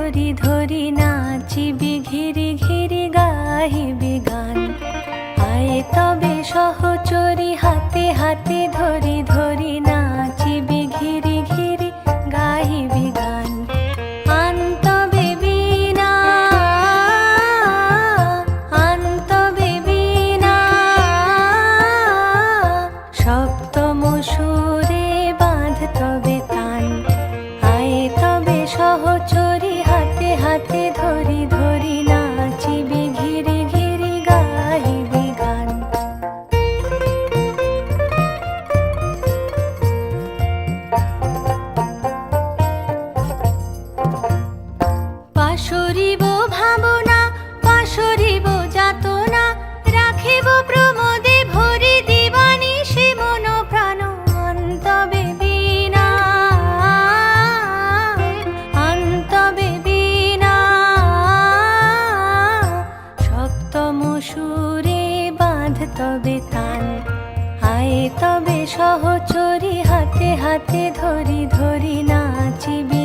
ধরি ধরি নাচিবি ঘিরি ঘিরি গাহিবি গান। আয়ে তবে সহচরি হাতে হাতে ধরি ধরি নাচিবি ঘিরি ঘিরি গাহিবি গান। আনতবে বীণা আনতবে বীণা সপ্তম সুরে বাঁধ তবে তান। আয়ে তবে সহচরি হাতে হাতে ধরি ধরি নাচিবি ঘিরি ঘিরি গাহিবি গান। পাশরিব ভাবনা পাশরিব যাতনা রাখিব প্রমোদে ভরি দিবানিশি মন প্রাণ। আনতবে বীণা আনতবে বীণা সপ্তম সুরে বাঁধ তবে তান। আয়ে তবে সহচরি হাতে হাতে ধরি ধরি নাচিবি